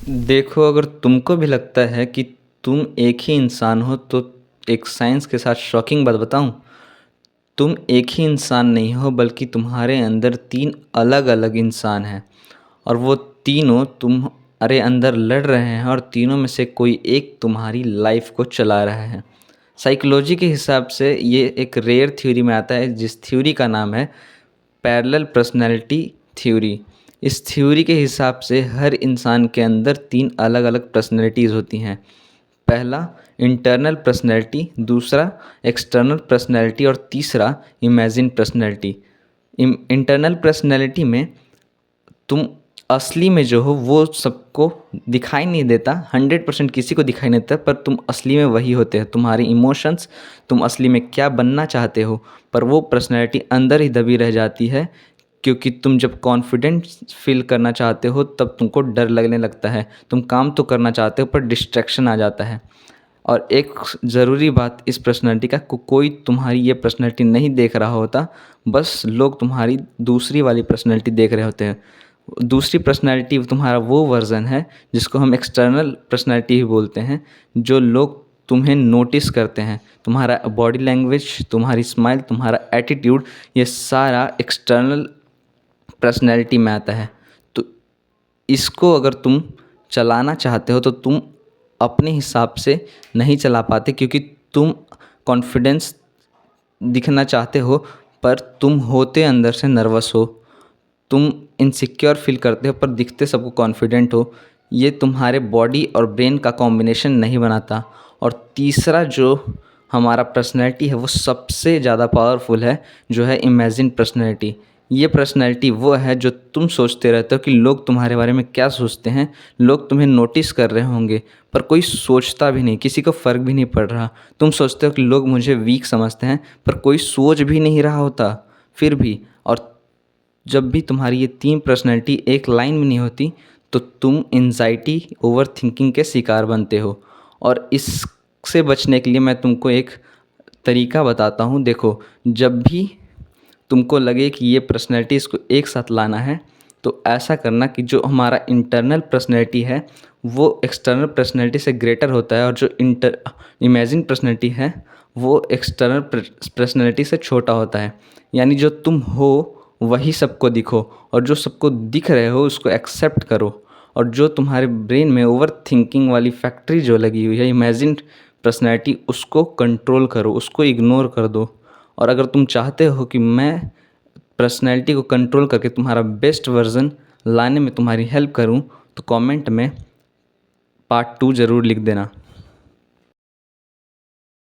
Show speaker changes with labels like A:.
A: देखो, अगर तुमको भी लगता है कि तुम एक ही इंसान हो तो एक साइंस के साथ शॉकिंग बात बताऊं। तुम एक ही इंसान नहीं हो बल्कि तुम्हारे अंदर तीन अलग अलग इंसान हैं। और वो तीनों तुम्हारे अंदर लड़ रहे हैं और तीनों में से कोई एक तुम्हारी लाइफ को चला रहा है। साइकोलॉजी के हिसाब से ये एक रेयर थ्योरी में आता है जिस थ्योरी का नाम है पैरेलल पर्सनैलिटी थ्योरी। इस थ्योरी के हिसाब से हर इंसान के अंदर तीन अलग अलग पर्सनैलिटीज़ होती हैं। पहला इंटरनल पर्सनैलिटी, दूसरा एक्सटर्नल पर्सनैलिटी और तीसरा इमेजिन पर्सनैलिटी। इंटरनल पर्सनैलिटी में तुम असली में जो हो वो सबको दिखाई नहीं देता, 100% किसी को दिखाई नहीं देता, पर तुम असली में वही होते हैं। तुम्हारे इमोशंस, तुम असली में क्या बनना चाहते हो, पर वो पर्सनैलिटी अंदर ही दबी रह जाती है। क्योंकि तुम जब कॉन्फिडेंस फील करना चाहते हो तब तुमको डर लगने लगता है। तुम काम तो करना चाहते हो पर डिस्ट्रैक्शन आ जाता है। और एक ज़रूरी बात इस पर्सनैलिटी का, कोई तुम्हारी ये पर्सनैलिटी नहीं देख रहा होता, बस लोग तुम्हारी दूसरी वाली पर्सनैलिटी देख रहे होते हैं। दूसरी पर्सनैलिटी तुम्हारा वो वर्ज़न है जिसको हम एक्सटर्नल पर्सनैलिटी ही बोलते हैं, जो लोग तुम्हें नोटिस करते हैं। तुम्हारा बॉडी लैंग्वेज, तुम्हारी स्माइल, तुम्हारा एटीट्यूड, ये सारा एक्सटर्नल पर्सनैलिटी में आता है। तो इसको अगर तुम चलाना चाहते हो तो तुम अपने हिसाब से नहीं चला पाते, क्योंकि तुम कॉन्फिडेंस दिखना चाहते हो पर तुम होते अंदर से नर्वस हो। तुम इनसिक्योर फील करते हो पर दिखते सबको कॉन्फिडेंट हो। ये तुम्हारे बॉडी और ब्रेन का कॉम्बिनेशन नहीं बनाता। और तीसरा जो हमारा पर्सनैलिटी है वो सबसे ज़्यादा पावरफुल है, जो है इमेजिन पर्सनैलिटी। ये पर्सनैलिटी वो है जो तुम सोचते रहते हो कि लोग तुम्हारे बारे में क्या सोचते हैं, लोग तुम्हें नोटिस कर रहे होंगे, पर कोई सोचता भी नहीं, किसी को फ़र्क भी नहीं पड़ रहा। तुम सोचते हो कि लोग मुझे वीक समझते हैं, पर कोई सोच भी नहीं रहा होता फिर भी। और जब भी तुम्हारी ये तीन पर्सनैलिटी एक लाइन में नहीं होती तो तुम एंजाइटी, ओवर थिंकिंग के शिकार बनते हो। और इससे बचने के लिए मैं तुमको एक तरीका बताता हूँ। देखो, जब भी तुमको लगे कि ये पर्सनैलिटीज़ को एक साथ लाना है तो ऐसा करना कि जो हमारा इंटरनल पर्सनैलिटी है वो एक्सटर्नल पर्सनैलिटी से ग्रेटर होता है, और जो इमेजिन पर्सनैलिटी है वो एक्सटर्नल पर्सनैलिटी से छोटा होता है। यानी जो तुम हो वही सबको दिखो, और जो सबको दिख रहे हो उसको एक्सेप्ट करो। और जो तुम्हारे ब्रेन में ओवर थिंकिंग वाली फैक्ट्री जो लगी हुई है इमेजिन पर्सनैलिटी, उसको कंट्रोल करो, उसको इग्नोर कर दो। और अगर तुम चाहते हो कि मैं पर्सनैलिटी को कंट्रोल करके तुम्हारा बेस्ट वर्ज़न लाने में तुम्हारी हेल्प करूं, तो कमेंट में पार्ट 2 ज़रूर लिख देना।